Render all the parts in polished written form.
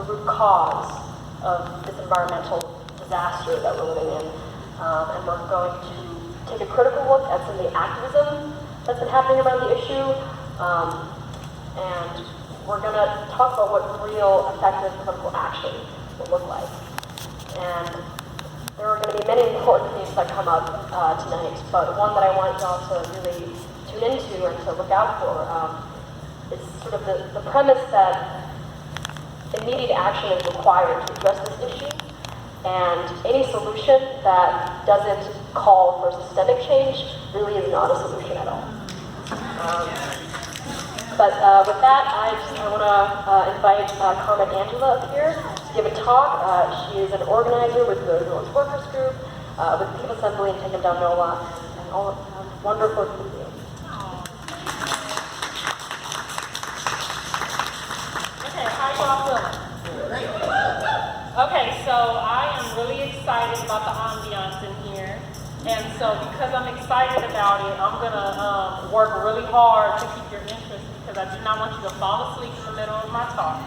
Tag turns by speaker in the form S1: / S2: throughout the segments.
S1: root cause of this environmental disaster that we're living in. And we're going to take a critical look at some of the activism that's been happening around the issue. And we're going to talk about what real effective political action will look like. And there are going to be many important themes that come up tonight, but one that I want y'all to really tune into and to look out for is sort of the premise that immediate action is required to address this issue, and any solution that doesn't call for systemic change really is not a solution at all. But with that, I want to invite Carmen Angela up here to give a talk. She is an organizer with the North Workers Group, with the People's Assembly and Taking Down NOWG, and all of wonderful people.
S2: Okay, how you all feeling? Okay, so I am really excited about the ambiance in here. And so because I'm excited about it, I'm going to work really hard to keep your interest, because I do not want you to fall asleep in the middle of my talk.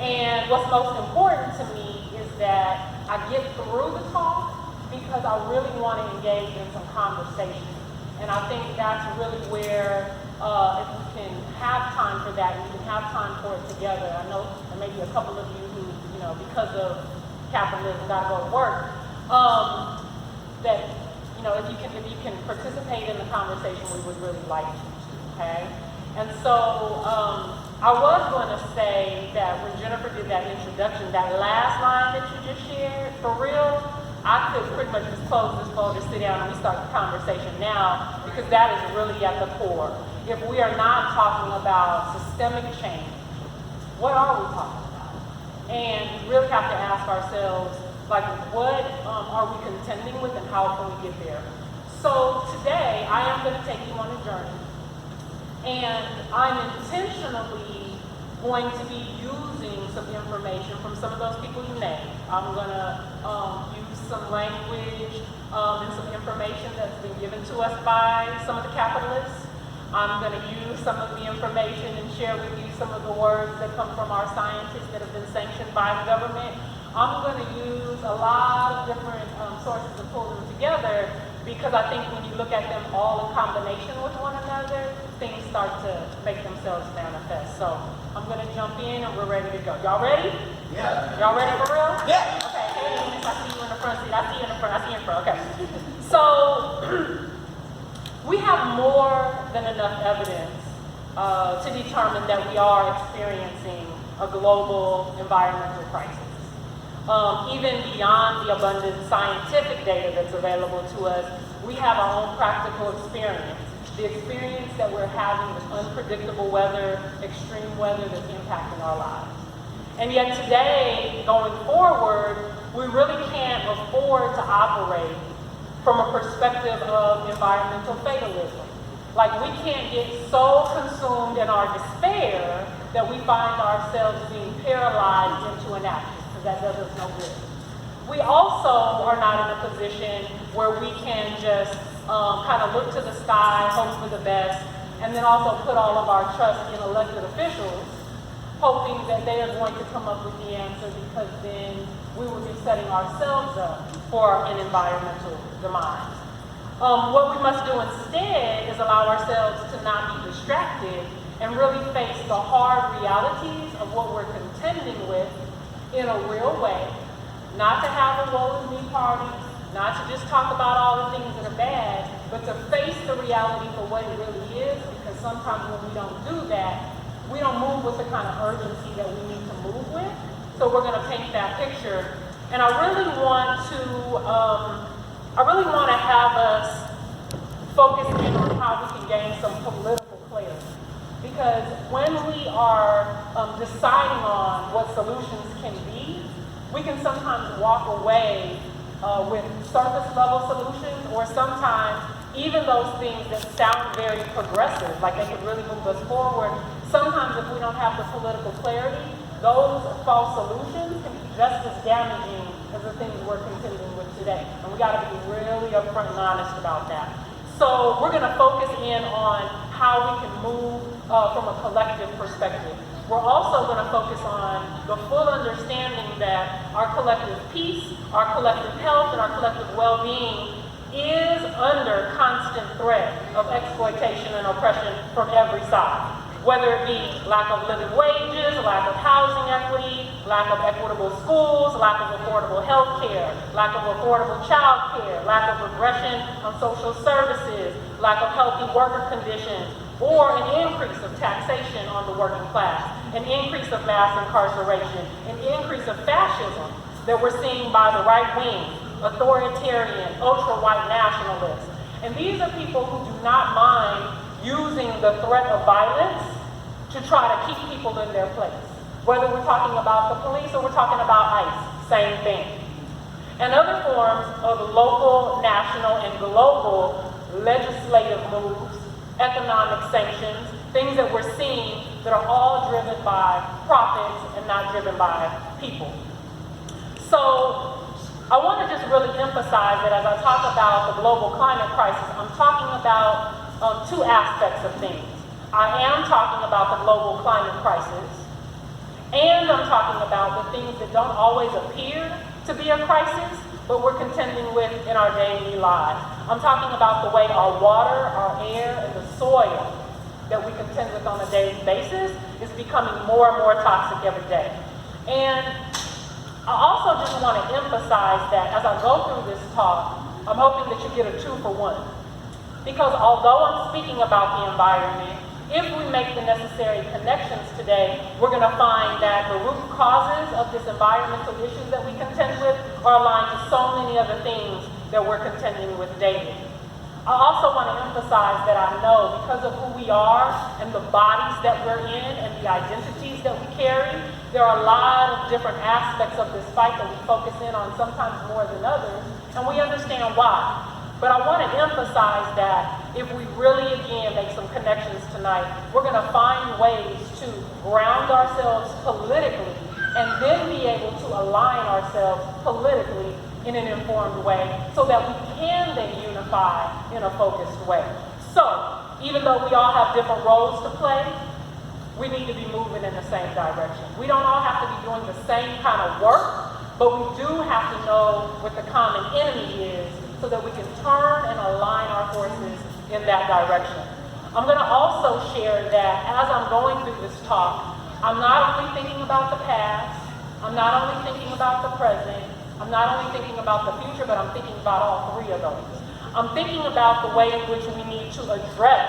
S2: And what's most important to me is that I get through the talk because I really want to engage in some conversation. And I think that's really where, if we can have time for that, we can have time for it together. I know there may be a couple of you who, because of capitalism, got to go to work. That, if you can participate in the conversation, we would really like you to, okay? And so, I was going to say that when Jennifer did that introduction, that last line that you just shared, for real, I could pretty much just close this folder, sit down, and we start the conversation now, because that is really at the core. If we are not talking about systemic change, what are we talking about? And we really have to ask ourselves, like, what are we contending with and how can we get there? So today, I am going to take you on a journey. And I'm intentionally going to be using some information from some of those people you named. I'm going to use some language and some information that's been given to us by some of the capitalists. I'm going to use some of the information and share with you some of the words that come from our scientists that have been sanctioned by the government. I'm going to use a lot of different sources and pull them together, because I think when you look at them all in combination with one another, things start to make themselves manifest. So I'm going to jump in and we're ready to go. Y'all ready?
S3: Yeah.
S2: Y'all ready for real?
S3: Yeah.
S2: Okay, hey, Eunice, I see you in the front seat. I see you in the front. I see you in front. Okay. So we have more than enough evidence to determine that we are experiencing a global environmental crisis. Even beyond the abundant scientific data that's available to us, we have our own practical experience. The experience that we're having with unpredictable weather, extreme weather that's impacting our lives. And yet today, going forward, we really can't afford to operate from a perspective of environmental fatalism. Like, we can't get so consumed in our despair that we find ourselves being paralyzed into inaction, because that does us no good. We also are not in a position where we can just kind of look to the sky, hope for the best, and then also put all of our trust in elected officials, hoping that they are going to come up with the answer, because then we will be setting ourselves up for an environmental demise. What we must do instead is allow ourselves to not be distracted and really face the hard realities of what we're contending with in a real way. Not to have a woe is me party, not to just talk about all the things that are bad, but to face the reality for what it really is, because sometimes when we don't do that, we don't move with the kind of urgency that we need to move with. So we're going to paint that picture. And I really want to have us focus in on how we can gain some political clarity. Because when we are deciding on what solutions can be, we can sometimes walk away with surface level solutions, or sometimes even those things that sound very progressive, like they could really move us forward. Sometimes if we don't have the political clarity, those false solutions can be just as damaging as the things we're contending with today. And we gotta be really upfront and honest about that. So we're gonna focus in on how we can move from a collective perspective. we're also going to focus on the full understanding that our collective peace, our collective health, and our collective well-being is under constant threat of exploitation and oppression from every side. Whether it be lack of living wages, lack of housing equity, lack of equitable schools, lack of affordable health care, lack of affordable child care, lack of regression on social services, lack of healthy worker conditions, or an increase of taxation on the working class, an increase of mass incarceration, an increase of fascism that we're seeing by the right wing, authoritarian, ultra-white nationalists. And these are people who do not mind using the threat of violence to try to keep people in their place. Whether we're talking about the police or we're talking about ICE, same thing. And other forms of local, national, and global legislative moves, economic sanctions, things that we're seeing that are all driven by profits and not driven by people. So I want to just really emphasize that as I talk about the global climate crisis, I'm talking about two aspects of things. I am talking about the global climate crisis, and I'm talking about the things that don't always appear to be a crisis, but we're contending with in our daily lives. I'm talking about the way our water, our air, and the soil that we contend with on a daily basis is becoming more and more toxic every day. And I also just want to emphasize that as I go through this talk, I'm hoping that you get a 2-for-1. Because although I'm speaking about the environment, if we make the necessary connections today, we're going to find that the root causes of this environmental issues that we contend with are aligned to so many other things that we're contending with daily. I also want to emphasize that I know because of who we are and the bodies that we're in and the identities that we carry, there are a lot of different aspects of this fight that we focus in on, sometimes more than others, and we understand why. But I want to emphasize that if we really, again, make some connections tonight, we're going to find ways to ground ourselves politically and then be able to align ourselves politically in an informed way so that we can then unify in a focused way. So, even though we all have different roles to play, we need to be moving in the same direction. We don't all have to be doing the same kind of work, but we do have to know what the common enemy is so that we can turn and align our forces in that direction. I'm going to also share that as I'm going through this talk, I'm not only thinking about the past, I'm not only thinking about the present, I'm not only thinking about the future, but I'm thinking about all three of those. I'm thinking about the way in which we need to address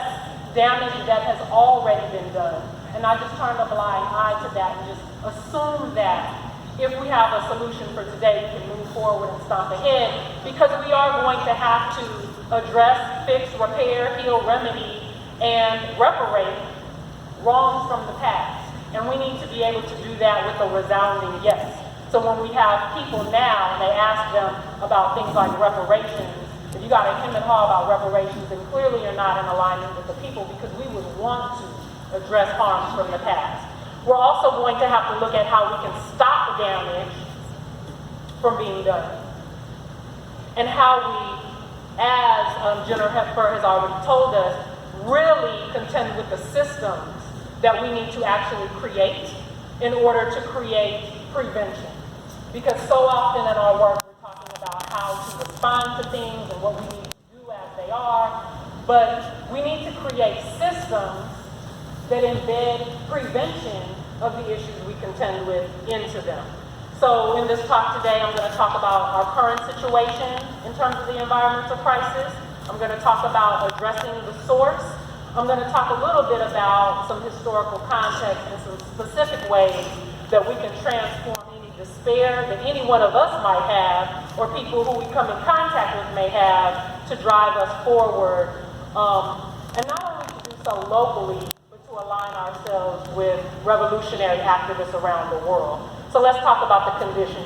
S2: damage that has already been done. And I just turn a blind eye to that and just assume that if we have a solution for today, we can move forward and stomp ahead, because we are going to have to address, fix, repair, heal, remedy, and reparate wrongs from the past. And we need to be able to do that with a resounding yes. So when we have people now and they ask them about things like reparations, if you got a him and haw about reparations, then clearly you're not in alignment with the people, because we would want to address harms from the past. We're also going to have to look at how we can stop the damage from being done. And how we, as Jennifer Hepburn has already told us, really contend with the systems that we need to actually create in order to create prevention. Because so often in our work we're talking about how to respond to things and what we need to do as they are, but we need to create systems that embed prevention of the issues we contend with into them. So in this talk today, I'm going to talk about our current situation in terms of the environmental crisis. I'm going to talk about addressing the source. I'm going to talk a little bit about some historical context and some specific ways that we can transform any despair that any one of us might have, or people who we come in contact with may have, to drive us forward. And not only to do so locally, align ourselves with revolutionary activists around the world. So let's talk about the conditions